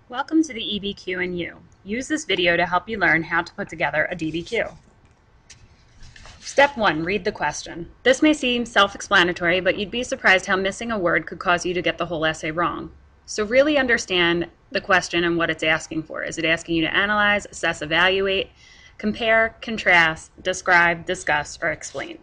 Welcome to the EBQ and You. Use this video to help you learn how to put together a DBQ. Step 1. Read the question. This may seem self-explanatory, but you'd be surprised how missing a word could cause you to get the whole essay wrong. So really understand the question and what it's asking for. Is it asking you to analyze, assess, evaluate, compare, contrast, describe, discuss, or explain?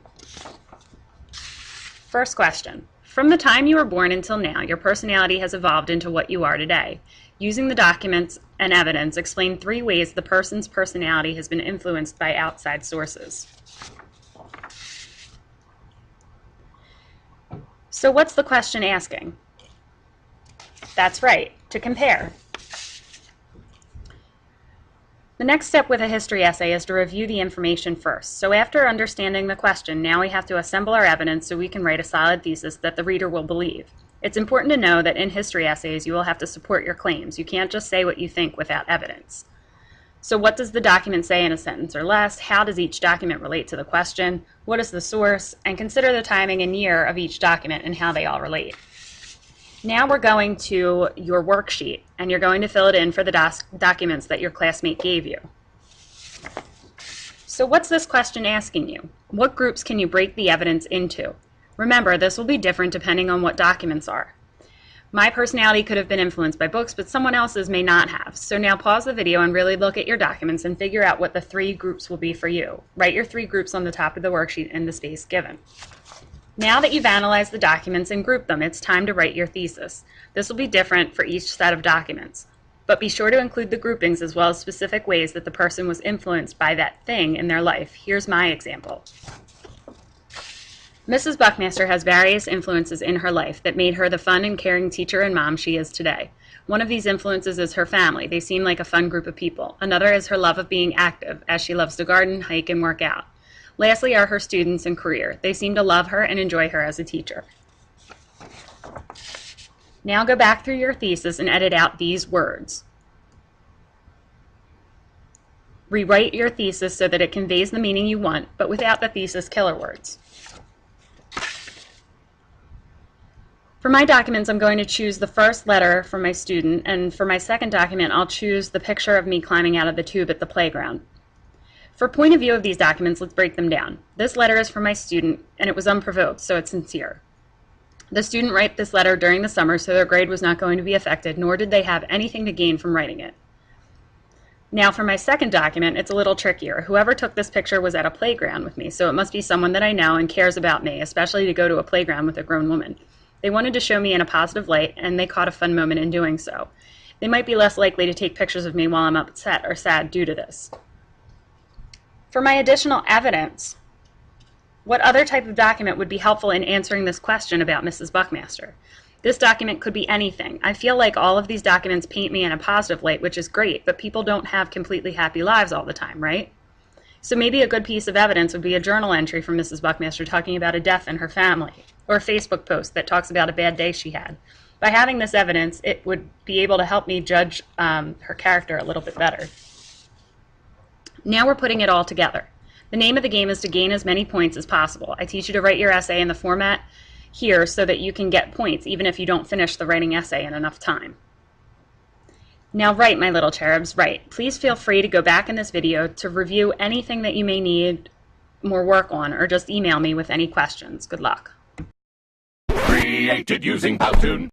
First question. From the time you were born until now, your personality has evolved into what you are today. Using the documents and evidence, explain 3 ways the person's personality has been influenced by outside sources. So what's the question asking? That's right, to compare. The next step with a history essay is to review the information first. So after understanding the question, now we have to assemble our evidence so we can write a solid thesis that the reader will believe. It's important to know that in history essays, you will have to support your claims. You can't just say what you think without evidence. So what does the document say in a sentence or less? How does each document relate to the question? What is the source? And consider the timing and year of each document and how they all relate. Now we're going to your worksheet, and you're going to fill it in for the documents that your classmate gave you. So what's this question asking you? What groups can you break the evidence into? Remember, this will be different depending on what documents are. My personality could have been influenced by books, but someone else's may not have. So now pause the video and really look at your documents and figure out what the 3 groups will be for you. Write your 3 groups on the top of the worksheet in the space given. Now that you've analyzed the documents and grouped them, it's time to write your thesis. This will be different for each set of documents, but be sure to include the groupings as well as specific ways that the person was influenced by that thing in their life. Here's my example. Mrs. Buckmaster has various influences in her life that made her the fun and caring teacher and mom she is today. One of these influences is her family. They seem like a fun group of people. Another is her love of being active, as she loves to garden, hike, and work out. Lastly are her students and career. They seem to love her and enjoy her as a teacher. Now go back through your thesis and edit out these words. Rewrite your thesis so that it conveys the meaning you want, but without the thesis killer words. For my documents, I'm going to choose the first letter from my student, and for my second document, I'll choose the picture of me climbing out of the tube at the playground. For point of view of these documents, let's break them down. This letter is from my student, and it was unprovoked, so it's sincere. The student wrote this letter during the summer, so their grade was not going to be affected, nor did they have anything to gain from writing it. Now for my second document, it's a little trickier. Whoever took this picture was at a playground with me, so it must be someone that I know and cares about me, especially to go to a playground with a grown woman. They wanted to show me in a positive light, and they caught a fun moment in doing so. They might be less likely to take pictures of me while I'm upset or sad due to this. For my additional evidence, what other type of document would be helpful in answering this question about Mrs. Buckmaster? This document could be anything. I feel like all of these documents paint me in a positive light, which is great, but people don't have completely happy lives all the time, right? So maybe a good piece of evidence would be a journal entry from Mrs. Buckmaster talking about a death in her family, or a Facebook post that talks about a bad day she had. By having this evidence, it would be able to help me judge her character a little bit better. Now we're putting it all together. The name of the game is to gain as many points as possible. I teach you to write your essay in the format here so that you can get points even if you don't finish the writing essay in enough time. Now write, my little cherubs, write. Please feel free to go back in this video to review anything that you may need more work on, or just email me with any questions. Good luck. Created using Powtoon.